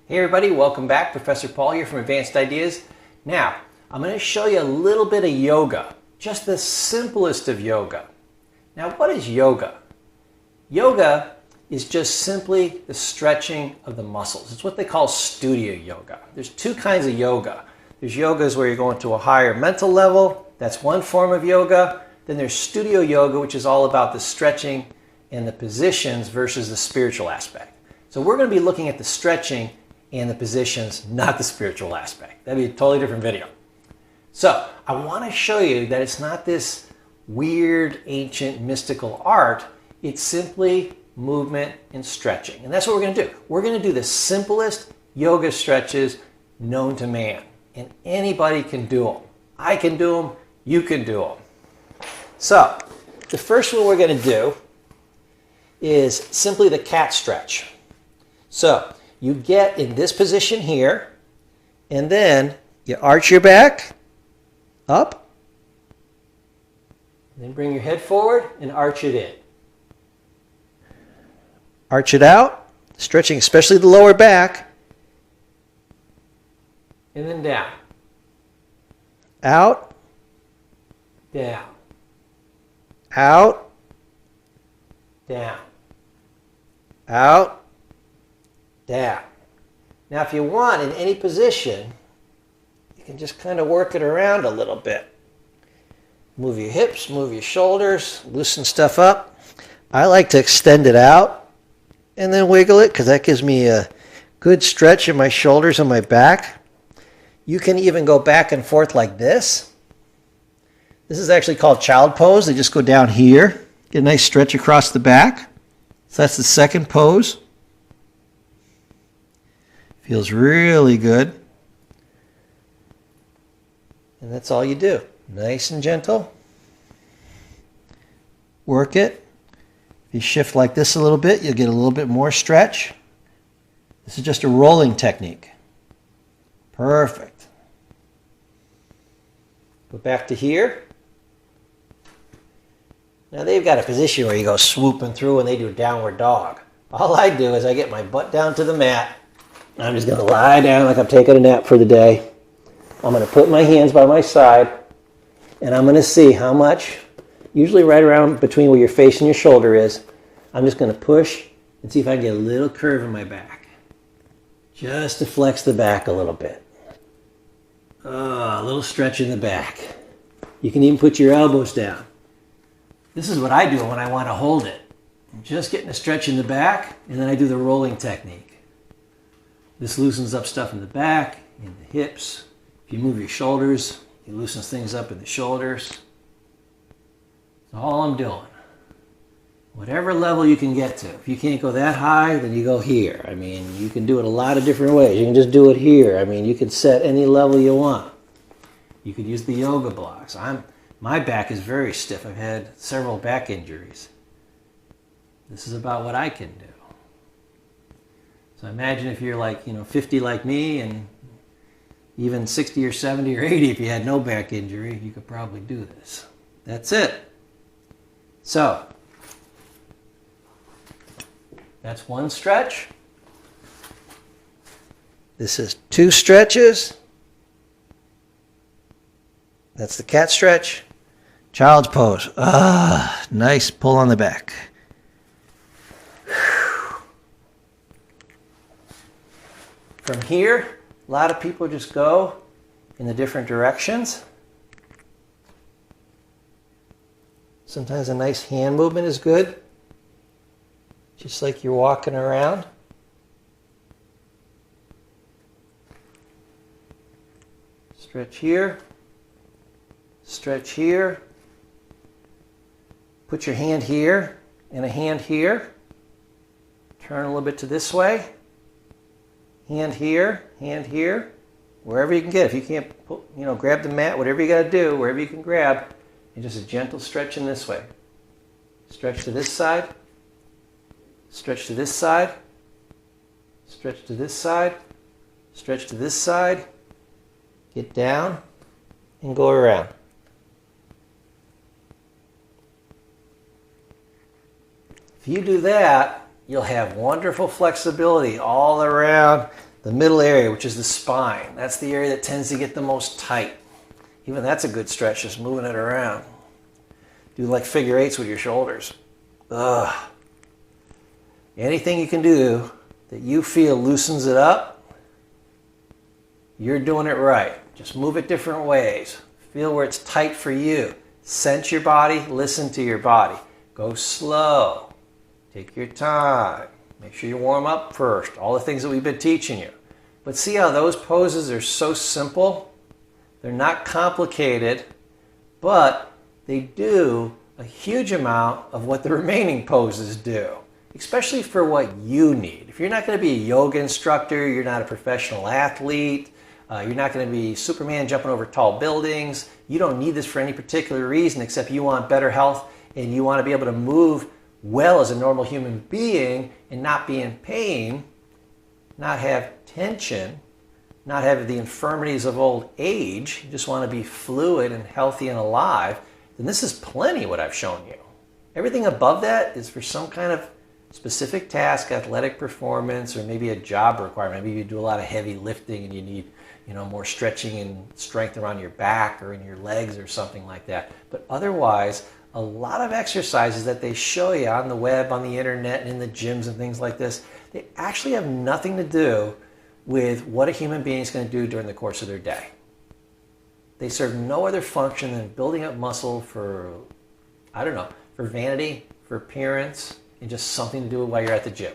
Hey everybody, welcome back. Professor Paul here from Advanced Ideas. Now, I'm going to show you a little bit of yoga, just the simplest of yoga. Now, what is yoga? Yoga is just simply the stretching of the muscles. It's what they call studio yoga. There's two kinds of yoga. There's yogas where you're going to a higher mental level. That's one form of yoga. Then there's studio yoga, which is all about the stretching and the positions versus the spiritual aspect. So we're going to be looking at the stretching and the positions, not the spiritual aspect. That'd be a totally different video. So I want to show you that it's not this weird, ancient, mystical art. It's simply movement and stretching. And that's what we're going to do. We're going to do the simplest yoga stretches known to man. And anybody can do them. I can do them. You can do them. So the first one we're going to do is simply the cat stretch. So you get in this position here, and then you arch your back up, and then bring your head forward and arch it in. Arch it out, stretching especially the lower back, and then down. Out, down. Out, down. Out, down. Now if you want, in any position, you can just kind of work it around a little bit. Move your hips, move your shoulders, loosen stuff up. I like to extend it out and then wiggle it because that gives me a good stretch in my shoulders and my back. You can even go back and forth like this. This is actually called child pose. They just go down here, get a nice stretch across the back. So that's the second pose. Feels really good. And that's all you do. Nice and gentle. Work it. If you shift like this a little bit, you'll get a little bit more stretch. This is just a rolling technique. Perfect. Go back to here. Now they've got a position where you go swooping through and they do downward dog. All I do is I get my butt down to the mat. I'm just going to lie down like I'm taking a nap for the day. I'm going to put my hands by my side, and I'm going to see how much, usually right around between where your face and your shoulder is, I'm just going to push and see if I can get a little curve in my back. Just to flex the back a little bit. A little stretch in the back. You can even put your elbows down. This is what I do when I want to hold it. I'm just getting a stretch in the back, and then I do the rolling technique. This loosens up stuff in the back, in the hips. If you move your shoulders, it loosens things up in the shoulders. That's all I'm doing. Whatever level you can get to. If you can't go that high, then you go here. I mean, you can do it a lot of different ways. You can just do it here. I mean, you can set any level you want. You could use the yoga blocks. My back is very stiff. I've had several back injuries. This is about what I can do. So imagine if you're like, 50 like me, and even 60 or 70 or 80 if you had no back injury, you could probably do this. That's it. So, that's one stretch. This is two stretches. That's the cat stretch. Child's pose. Nice pull on the back. From here, a lot of people just go in the different directions. Sometimes a nice hand movement is good, just like you're walking around. Stretch here, stretch here. Put your hand here and a hand here. Turn a little bit to this way. Hand here, wherever you can get. If you can't, grab the mat, whatever you got to do, wherever you can grab, and just a gentle stretch in this way. Stretch to this side, stretch to this side, stretch to this side, stretch to this side, get down, and go around. If you do that, you'll have wonderful flexibility all around The middle area, which is the spine, that's the area that tends to get the most tight. Even that's a good stretch, just moving it around. Do like figure eights with your shoulders. Ugh. Anything you can do that you feel loosens it up, you're doing it right. Just move it different ways. Feel where it's tight for you. Sense your body, listen to your body. Go slow. Take your time. Make sure you warm up first. All the things that we've been teaching you. But see how those poses are so simple? They're not complicated, but they do a huge amount of what the remaining poses do, especially for what you need. If you're not going to be a yoga instructor, you're not a professional athlete, you're not going to be Superman jumping over tall buildings, you don't need this for any particular reason except you want better health and you want to be able to move well as a normal human being and not be in pain, not have tension, not have the infirmities of old age, you just want to be fluid and healthy and alive, then this is plenty what I've shown you. Everything above that is for some kind of specific task, athletic performance, or maybe a job requirement. Maybe you do a lot of heavy lifting and you need, more stretching and strength around your back or in your legs or something like that. But otherwise, a lot of exercises that they show you on the web, on the internet, and in the gyms and things like this, they actually have nothing to do with what a human being is going to do during the course of their day. They serve no other function than building up muscle for, for vanity, for appearance, and just something to do while you're at the gym.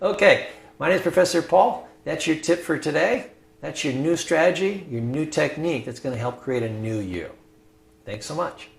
Okay, my name is Professor Paul. That's your tip for today. That's your new strategy, your new technique that's going to help create a new you. Thanks so much.